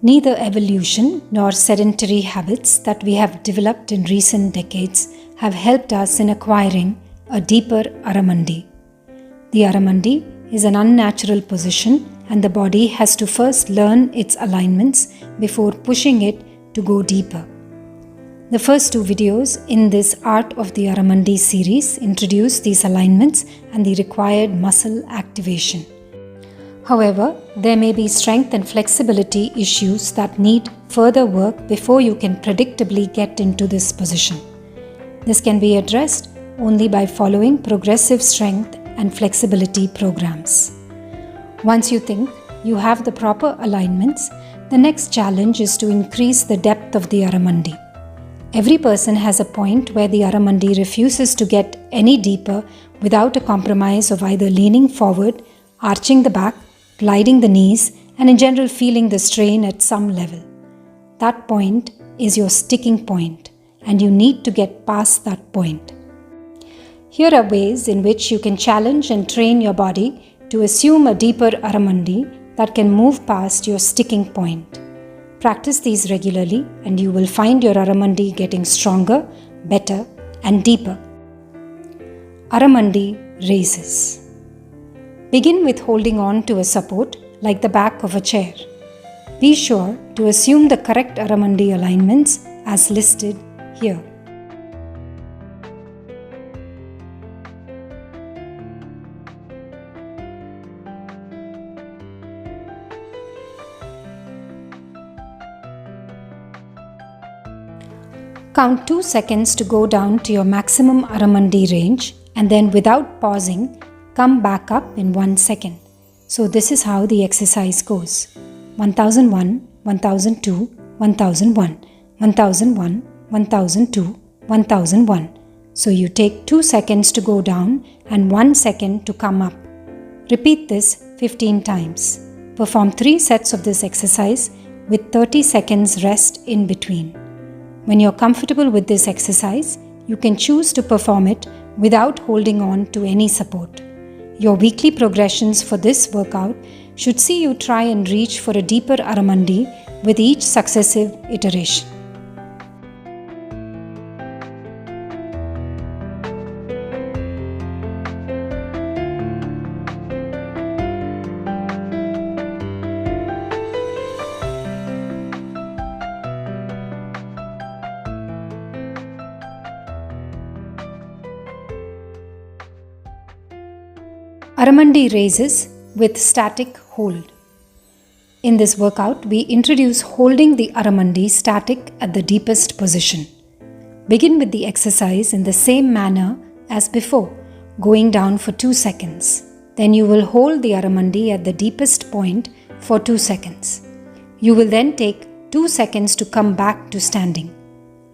Neither evolution nor sedentary habits that we have developed in recent decades have helped us in acquiring a deeper Aramandi. The Aramandi is an unnatural position and the body has to first learn its alignments before pushing it to go deeper. The first two videos in this Art of the Aramandi series introduce these alignments and the required muscle activation. However, there may be strength and flexibility issues that need further work before you can predictably get into this position. This can be addressed only by following progressive strength and flexibility programs. Once you think you have the proper alignments, the next challenge is to increase the depth of the Aramandi. Every person has a point where the Aramandi refuses to get any deeper without a compromise of either leaning forward, arching the back, gliding the knees, and in general feeling the strain at some level. That point is your sticking point, and you need to get past that point. Here are ways in which you can challenge and train your body to assume a deeper Aramandi that can move past your sticking point. Practice these regularly, and you will find your Aramandi getting stronger, better, and deeper. Aramandi raises. Begin with holding on to a support like the back of a chair. Be sure to assume the correct Aramandi alignments as listed here. Count 2 seconds to go down to your maximum Aramandi range and then without pausing, come back up in 1 second. So this is how the exercise goes. 1001, 1002, 1001, 1001, 1002, 1001. So you take 2 seconds to go down and 1 second to come up. Repeat this 15 times. Perform 3 sets of this exercise with 30 seconds rest in between. When you're comfortable with this exercise, you can choose to perform it without holding on to any support. Your weekly progressions for this workout should see you try and reach for a deeper Aramandi with each successive iteration. Aramandi raises with static hold. In this workout, we introduce holding the Aramandi static at the deepest position. Begin with the exercise in the same manner as before, going down for 2 seconds. Then you will hold the Aramandi at the deepest point for 2 seconds. You will then take 2 seconds to come back to standing.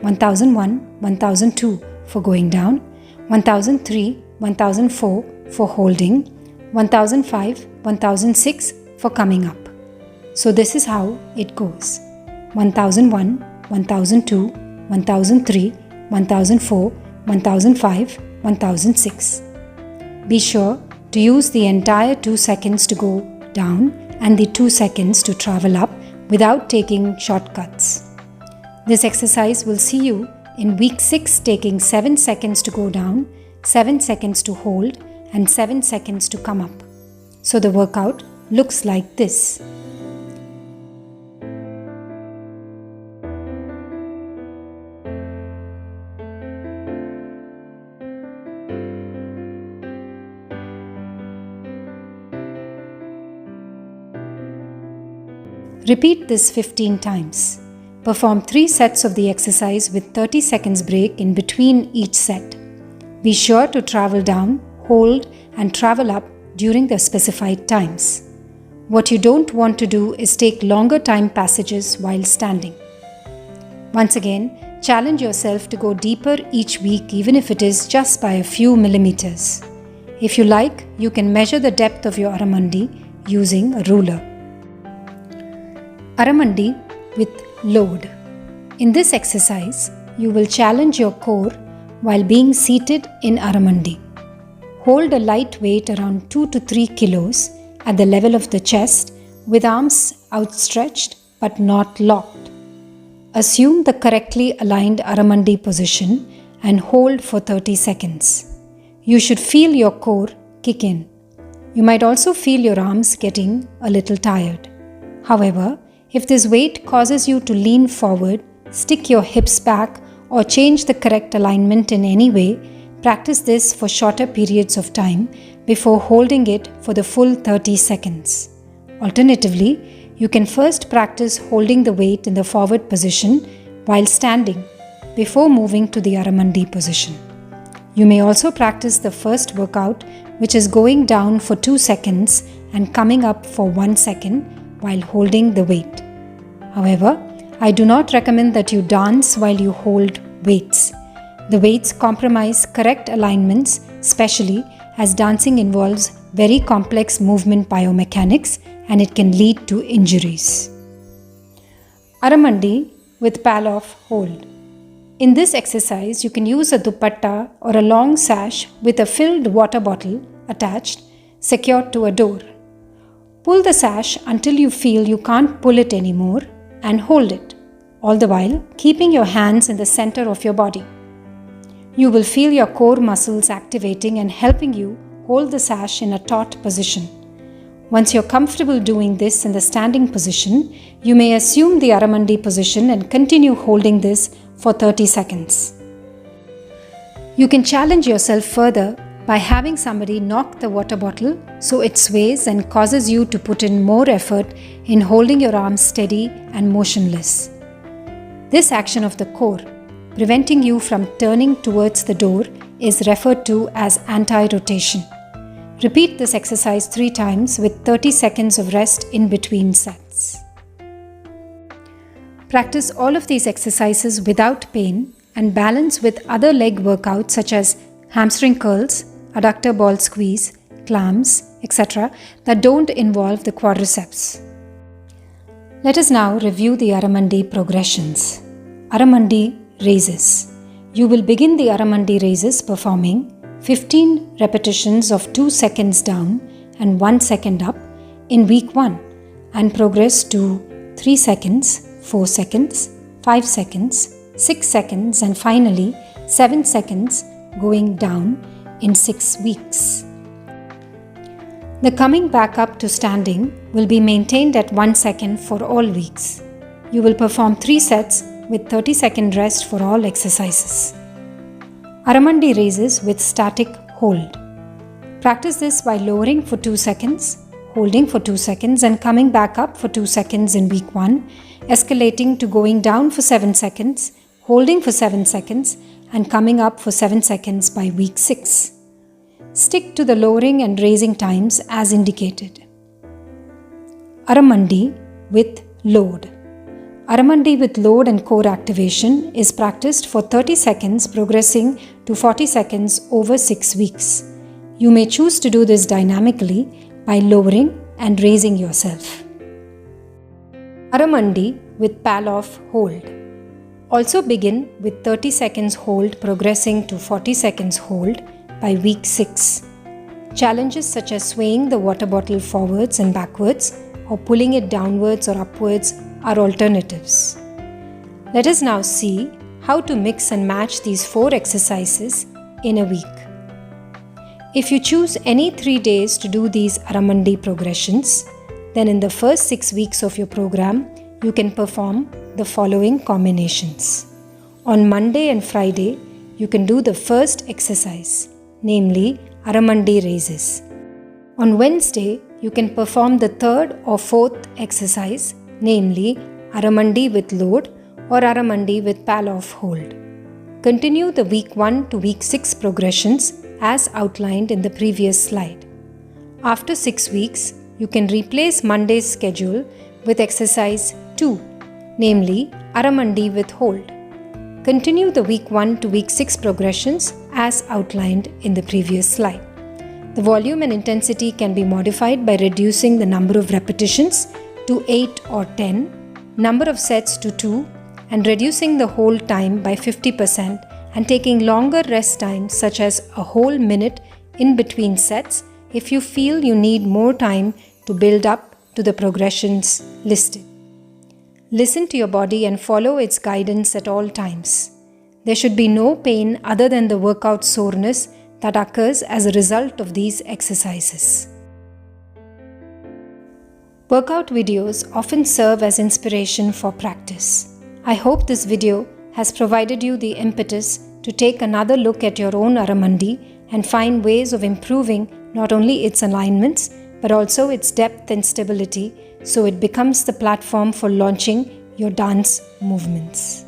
1001, 1002 for going down, 1003, 1004 for holding, 1005, 1006 for coming up. So this is how it goes. 1001, 1002, 1003, 1004, 1005, 1006. Be sure to use the entire 2 seconds to go down and the 2 seconds to travel up without taking shortcuts. This exercise will see you in week 6 taking 7 seconds to go down, 7 seconds to hold, and 7 seconds to come up. So the workout looks like this. Repeat this 15 times. Perform 3 sets of the exercise with 30 seconds break in between each set. Be sure to travel down, hold, and travel up during the specified times. What you don't want to do is take longer time passages while standing. Once again, challenge yourself to go deeper each week, even if it is just by a few millimeters. If you like, you can measure the depth of your Aramandi using a ruler. Aramandi with load. In this exercise, you will challenge your core while being seated in Aramandi. Hold a light weight around 2 to 3 kilos at the level of the chest with arms outstretched but not locked. Assume the correctly aligned Aramandi position and hold for 30 seconds. You should feel your core kick in. You might also feel your arms getting a little tired. However, if this weight causes you to lean forward, stick your hips back, or change the correct alignment in any way, practice this for shorter periods of time before holding it for the full 30 seconds. Alternatively, you can first practice holding the weight in the forward position while standing before moving to the Aramandi position. You may also practice the first workout, which is going down for 2 seconds and coming up for 1 second while holding the weight. However, I do not recommend that you dance while you hold weights. The weights compromise correct alignments, especially as dancing involves very complex movement biomechanics and it can lead to injuries. Aramandi with pal-off hold. In this exercise, you can use a dupatta or a long sash with a filled water bottle attached, secured to a door. Pull the sash until you feel you can't pull it anymore and hold it, all the while keeping your hands in the center of your body. You will feel your core muscles activating and helping you hold the sash in a taut position. Once you're comfortable doing this in the standing position, you may assume the Aramandi position and continue holding this for 30 seconds. You can challenge yourself further by having somebody knock the water bottle so it sways and causes you to put in more effort in holding your arms steady and motionless. This action of the core, preventing you from turning towards the door, is referred to as anti-rotation. Repeat this exercise 3 times with 30 seconds of rest in between sets. Practice all of these exercises without pain and balance with other leg workouts such as hamstring curls, adductor ball squeeze, clams, etc. that don't involve the quadriceps. Let us now review the Aramandi progressions. Aramandi raises. You will begin the Aramandi raises performing 15 repetitions of 2 seconds down and 1 second up in week 1 and progress to 3 seconds, 4 seconds, 5 seconds, 6 seconds and finally 7 seconds going down in 6 weeks. The coming back up to standing will be maintained at 1 second for all weeks. You will perform 3 sets with 30-second rest for all exercises. Aramandi raises with static hold. Practice this by lowering for 2 seconds, holding for 2 seconds and coming back up for 2 seconds in week 1, escalating to going down for 7 seconds, holding for 7 seconds and coming up for 7 seconds by week 6. Stick to the lowering and raising times as indicated. Aramandi with load. Aramandi with load and core activation is practiced for 30 seconds progressing to 40 seconds over 6 weeks. You may choose to do this dynamically by lowering and raising yourself. Aramandi with pal-off hold. Also begin with 30 seconds hold progressing to 40 seconds hold by week 6. Challenges such as swaying the water bottle forwards and backwards or pulling it downwards or upwards are alternatives. Let us now see how to mix and match these 4 exercises in a week. If you choose any 3 days to do these Aramandi progressions, then in the first 6 weeks of your program, you can perform the following combinations. On Monday and Friday, you can do the first exercise, namely Aramandi raises. On Wednesday, you can perform the third or fourth exercise, namely Aramandi with load or Aramandi with pal-off hold. Continue the week 1 to week 6 progressions as outlined in the previous slide. After 6 weeks, you can replace Monday's schedule with exercise 2, namely Aramandi with hold. Continue the week 1 to week 6 progressions as outlined in the previous slide. The volume and intensity can be modified by reducing the number of repetitions to 8 or 10, number of sets to 2, and reducing the hold time by 50% and taking longer rest times such as a whole minute in between sets if you feel you need more time to build up to the progressions listed. Listen to your body and follow its guidance at all times. There should be no pain other than the workout soreness that occurs as a result of these exercises. Workout videos often serve as inspiration for practice. I hope this video has provided you the impetus to take another look at your own Aramandi and find ways of improving not only its alignments but also its depth and stability so it becomes the platform for launching your dance movements.